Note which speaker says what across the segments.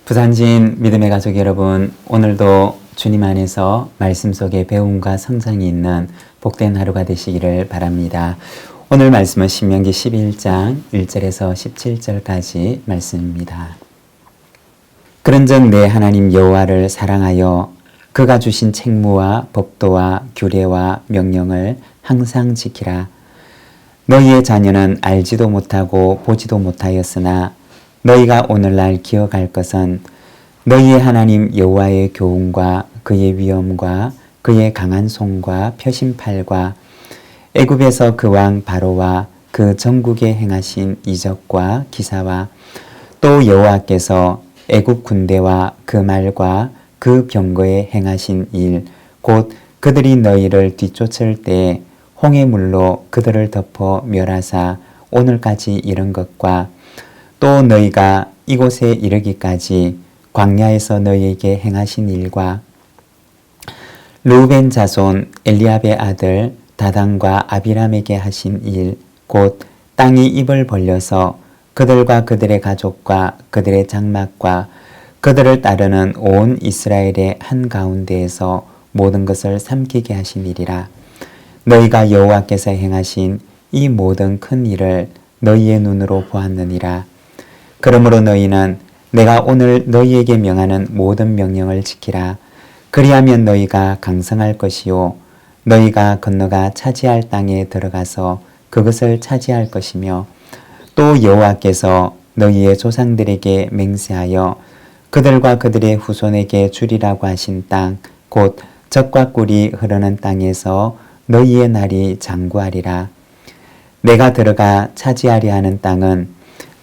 Speaker 1: 부산진 믿음의 가족 여러분, 오늘도 주님 안에서 말씀 속에 배움과 성장이 있는 복된 하루가 되시기를 바랍니다. 오늘 말씀은 신명기 11장 1절에서 17절까지 말씀입니다. 그런즉 내 하나님 여호와를 사랑하여 그가 주신 책무와 법도와 규례와 명령을 항상 지키라. 너희의 자녀는 알지도 못하고 보지도 못하였으나 너희가 오늘날 기억할 것은 너희의 하나님 여호와의 교훈과 그의 위엄과 그의 강한 손과 표심팔과 애굽에서 그 왕 바로와 그 전국에 행하신 이적과 기사와 또 여호와께서 애굽 군대와 그 말과 그 병거에 행하신 일, 곧 그들이 너희를 뒤쫓을 때 홍해 물로 그들을 덮어 멸하사 오늘까지 이른 것과 또 너희가 이곳에 이르기까지 광야에서 너희에게 행하신 일과 르우벤 자손 엘리압의 아들 다단과 아비람에게 하신 일, 곧 땅이 입을 벌려서 그들과 그들의 가족과 그들의 장막과 그들을 따르는 온 이스라엘의 한가운데에서 모든 것을 삼키게 하신 일이라. 너희가 여호와께서 행하신 이 모든 큰 일을 너희의 눈으로 보았느니라. 그러므로 너희는 내가 오늘 너희에게 명하는 모든 명령을 지키라. 그리하면 너희가 강성할 것이요 너희가 건너가 차지할 땅에 들어가서 그것을 차지할 것이며 또 여호와께서 너희의 조상들에게 맹세하여 그들과 그들의 후손에게 주리라고 하신 땅, 곧 젖과 꿀이 흐르는 땅에서 너희의 날이 장구하리라. 내가 들어가 차지하려 하는 땅은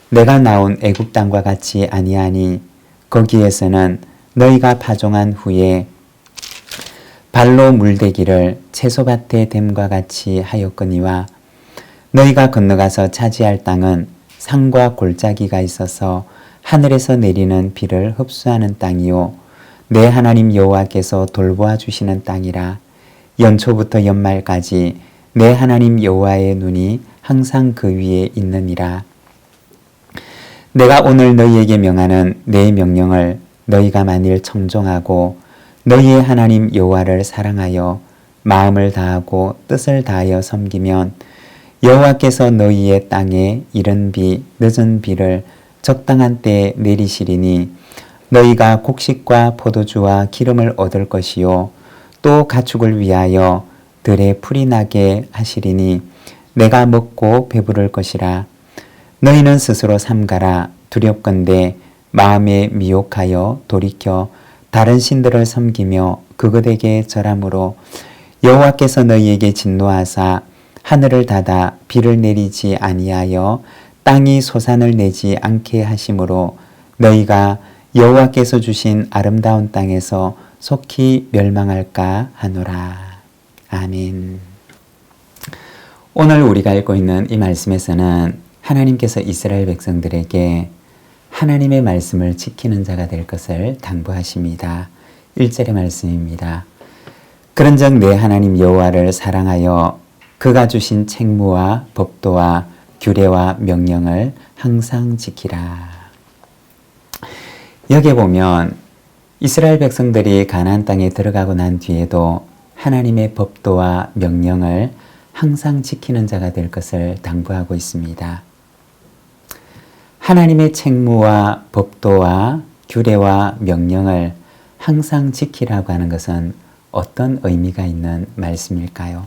Speaker 1: 내가 나온 애굽 땅과 같이 아니하니 거기에서는 너희가 파종한 후에 발로 물대기를 채소밭에 댐과 같이 하였거니와 너희가 건너가서 차지할 땅은 산과 골짜기가 있어서 하늘에서 내리는 비를 흡수하는 땅이요 내 하나님 여호와께서 돌보아 주시는 땅이라. 연초부터 연말까지 내 하나님 여호와의 눈이 항상 그 위에 있느니라. 내가 오늘 너희에게 명하는 내 명령을 너희가 만일 청종하고 너희의 하나님 여호와를 사랑하여 마음을 다하고 뜻을 다하여 섬기면 여호와께서 너희의 땅에 이른 비 늦은 비를 적당한 때에 내리시리니 너희가 곡식과 포도주와 기름을 얻을 것이요 또 가축을 위하여 들에 풀이 나게 하시리니 내가 먹고 배부를 것이라. 너희는 스스로 삼가라. 두렵건대 마음에 미혹하여 돌이켜 다른 신들을 섬기며 그것에게 절함으로 여호와께서 너희에게 진노하사 하늘을 닫아 비를 내리지 아니하여 땅이 소산을 내지 않게 하심으로 너희가 여호와께서 주신 아름다운 땅에서 속히 멸망할까 하노라. 아멘. 오늘 우리가 읽고 있는 이 말씀에서는 하나님께서 이스라엘 백성들에게 하나님의 말씀을 지키는 자가 될 것을 당부하십니다. 1절의 말씀입니다. 그런즉 내 하나님 여호와를 사랑하여 그가 주신 책무와 법도와 규례와 명령을 항상 지키라. 여기에 보면 이스라엘 백성들이 가나안 땅에 들어가고 난 뒤에도 하나님의 법도와 명령을 항상 지키는 자가 될 것을 당부하고 있습니다. 하나님의 책무와 법도와 규례와 명령을 항상 지키라고 하는 것은 어떤 의미가 있는 말씀일까요?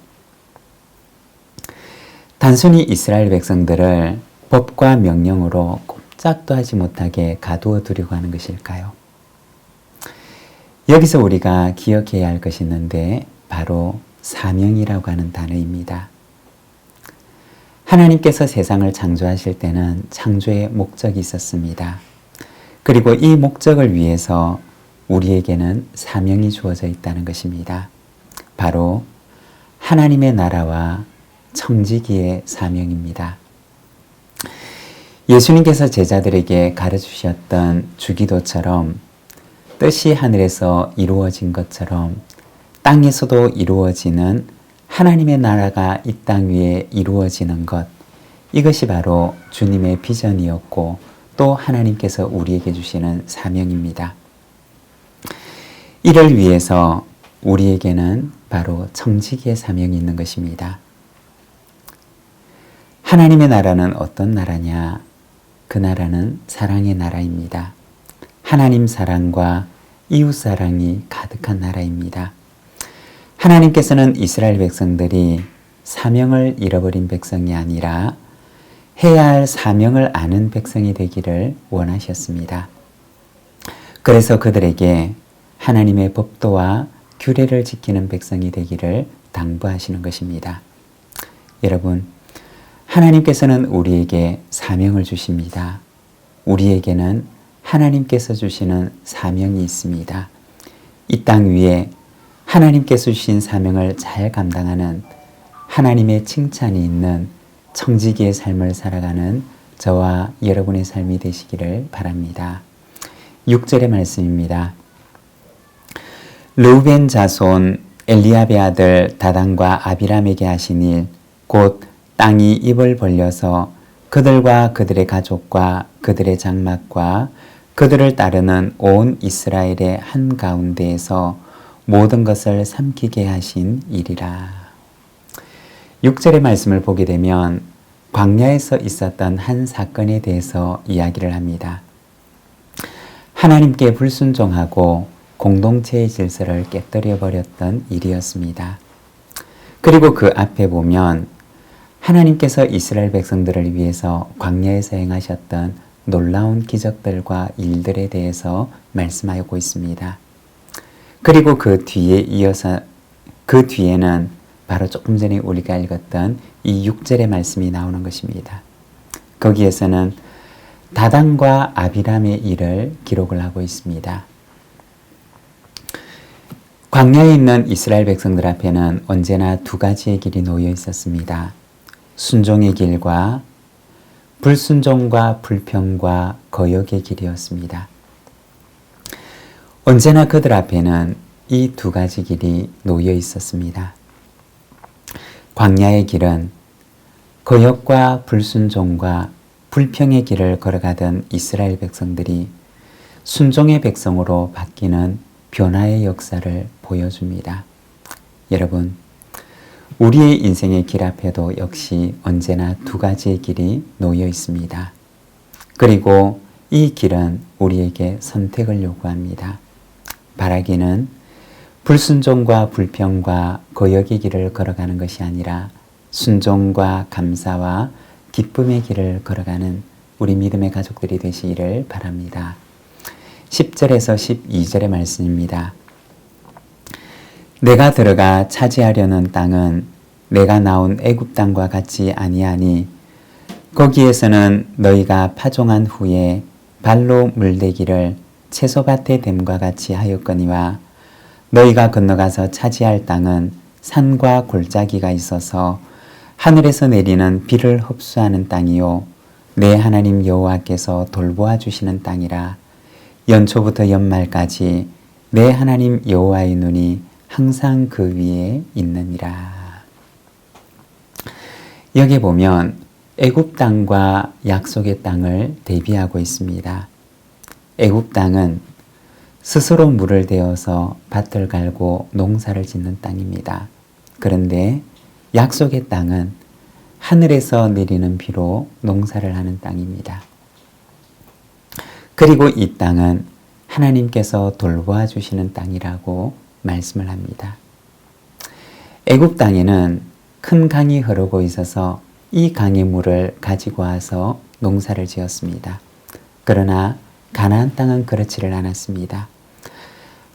Speaker 1: 단순히 이스라엘 백성들을 법과 명령으로 꼼짝도 하지 못하게 가두어 두려고 하는 것일까요? 여기서 우리가 기억해야 할 것이 있는데 바로 사명이라고 하는 단어입니다. 하나님께서 세상을 창조하실 때는 창조의 목적이 있었습니다. 그리고 이 목적을 위해서 우리에게는 사명이 주어져 있다는 것입니다. 바로 하나님의 나라와 청지기의 사명입니다. 예수님께서 제자들에게 가르치셨던 주기도처럼 뜻이 하늘에서 이루어진 것처럼 땅에서도 이루어지는 하나님의 나라가 이 땅 위에 이루어지는 것, 이것이 바로 주님의 비전이었고 또 하나님께서 우리에게 주시는 사명입니다. 이를 위해서 우리에게는 바로 청지기의 사명이 있는 것입니다. 하나님의 나라는 어떤 나라냐? 그 나라는 사랑의 나라입니다. 하나님 사랑과 이웃 사랑이 가득한 나라입니다. 하나님께서는 이스라엘 백성들이 사명을 잃어버린 백성이 아니라 해야 할 사명을 아는 백성이 되기를 원하셨습니다. 그래서 그들에게 하나님의 법도와 규례를 지키는 백성이 되기를 당부하시는 것입니다. 여러분, 하나님께서는 우리에게 사명을 주십니다. 우리에게는 하나님께서 주시는 사명이 있습니다. 이 땅 위에 하나님께서 주신 사명을 잘 감당하는 하나님의 칭찬이 있는 청지기의 삶을 살아가는 저와 여러분의 삶이 되시기를 바랍니다. 6절의 말씀입니다. 르우벤 자손 엘리압의 아들 다단과 아비람에게 하신 일, 곧 땅이 입을 벌려서 그들과 그들의 가족과 그들의 장막과 그들을 따르는 온 이스라엘의 한가운데에서 모든 것을 삼키게 하신 일이라. 6절의 말씀을 보게 되면 광야에서 있었던 한 사건에 대해서 이야기를 합니다. 하나님께 불순종하고 공동체의 질서를 깨뜨려 버렸던 일이었습니다. 그리고 그 앞에 보면 하나님께서 이스라엘 백성들을 위해서 광야에서 행하셨던 놀라운 기적들과 일들에 대해서 말씀하고 있습니다. 그리고 그 뒤에는 바로 조금 전에 우리가 읽었던 이 6절의 말씀이 나오는 것입니다. 거기에서는 다단과 아비람의 일을 기록을 하고 있습니다. 광야에 있는 이스라엘 백성들 앞에는 언제나 두 가지의 길이 놓여 있었습니다. 순종의 길과 불순종과 불평과 거역의 길이었습니다. 언제나 그들 앞에는 이 두 가지 길이 놓여 있었습니다. 광야의 길은 거역과 불순종과 불평의 길을 걸어가던 이스라엘 백성들이 순종의 백성으로 바뀌는 변화의 역사를 보여줍니다. 여러분, 우리의 인생의 길 앞에도 역시 언제나 두 가지의 길이 놓여 있습니다. 그리고 이 길은 우리에게 선택을 요구합니다. 바라기는 불순종과 불평과 거역의 길을 걸어가는 것이 아니라 순종과 감사와 기쁨의 길을 걸어가는 우리 믿음의 가족들이 되시기를 바랍니다. 10절에서 12절의 말씀입니다. 내가 들어가 차지하려는 땅은 내가 나온 애굽 땅과 같지 아니하니 거기에서는 너희가 파종한 후에 발로 물대기를 채소밭에 댐과 같이 하였거니와 너희가 건너가서 차지할 땅은 산과 골짜기가 있어서 하늘에서 내리는 비를 흡수하는 땅이요 내 하나님 여호와께서 돌보아 주시는 땅이라. 연초부터 연말까지 내 하나님 여호와의 눈이 항상 그 위에 있느니라. 여기 보면 애굽 땅과 약속의 땅을 대비하고 있습니다. 애굽 땅은 스스로 물을 대어서 밭을 갈고 농사를 짓는 땅입니다. 그런데 약속의 땅은 하늘에서 내리는 비로 농사를 하는 땅입니다. 그리고 이 땅은 하나님께서 돌보아 주시는 땅이라고 말씀을 합니다. 애굽 땅에는 큰 강이 흐르고 있어서 이 강의 물을 가지고 와서 농사를 지었습니다. 그러나 가나안 땅은 그렇지를 않았습니다.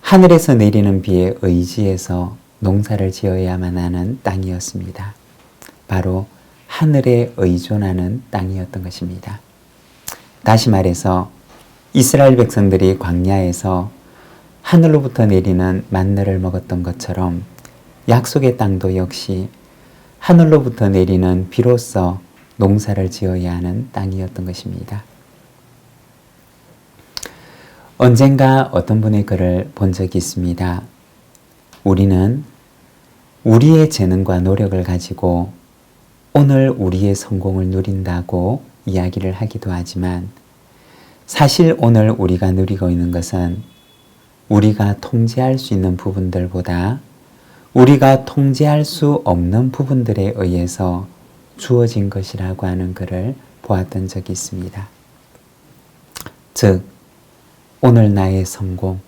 Speaker 1: 하늘에서 내리는 비에 의지해서 농사를 지어야만 하는 땅이었습니다. 바로 하늘에 의존하는 땅이었던 것입니다. 다시 말해서 이스라엘 백성들이 광야에서 하늘로부터 내리는 만나를 먹었던 것처럼 약속의 땅도 역시 하늘로부터 내리는 비로써 농사를 지어야 하는 땅이었던 것입니다. 언젠가 어떤 분의 글을 본 적이 있습니다. 우리는 우리의 재능과 노력을 가지고 오늘 우리의 성공을 누린다고 이야기를 하기도 하지만 사실 오늘 우리가 누리고 있는 것은 우리가 통제할 수 있는 부분들보다 우리가 통제할 수 없는 부분들에 의해서 주어진 것이라고 하는 것을 보았던 적이 있습니다. 즉, 오늘 나의 성공,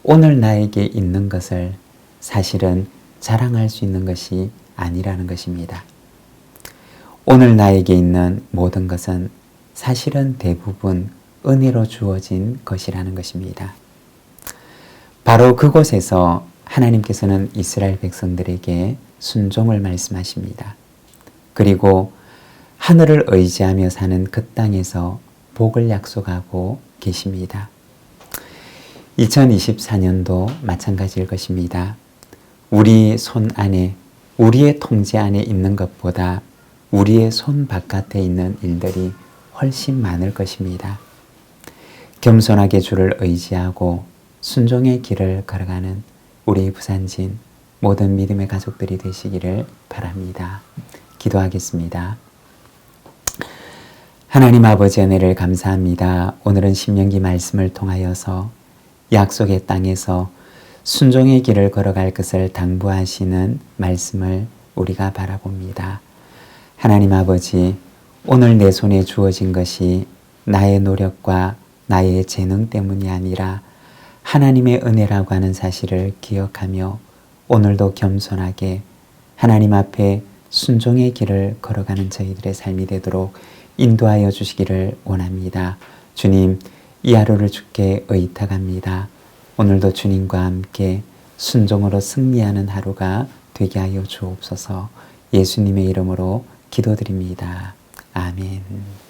Speaker 1: 오늘 나에게 있는 것을 사실은 자랑할 수 있는 것이 아니라는 것입니다. 오늘 나에게 있는 모든 것은 사실은 대부분 은혜로 주어진 것이라는 것입니다. 바로 그곳에서 하나님께서는 이스라엘 백성들에게 순종을 말씀하십니다. 그리고 하늘을 의지하며 사는 그 땅에서 복을 약속하고 계십니다. 2024년도 마찬가지일 것입니다. 우리 손 안에, 우리의 통제 안에 있는 것보다 우리의 손 바깥에 있는 일들이 훨씬 많을 것입니다. 겸손하게 주를 의지하고 순종의 길을 걸어가는 우리 부산진 모든 믿음의 가족들이 되시기를 바랍니다. 기도하겠습니다. 하나님 아버지 은혜를 감사합니다. 오늘은 신명기 말씀을 통하여서 약속의 땅에서 순종의 길을 걸어갈 것을 당부하시는 말씀을 우리가 바라봅니다. 하나님 아버지, 오늘 내 손에 주어진 것이 나의 노력과 나의 재능 때문이 아니라 하나님의 은혜라고 하는 사실을 기억하며 오늘도 겸손하게 하나님 앞에 순종의 길을 걸어가는 저희들의 삶이 되도록 인도하여 주시기를 원합니다. 주님, 이 하루를 주께 의탁합니다. 오늘도 주님과 함께 순종으로 승리하는 하루가 되게 하여 주옵소서. 예수님의 이름으로 기도드립니다. 아멘.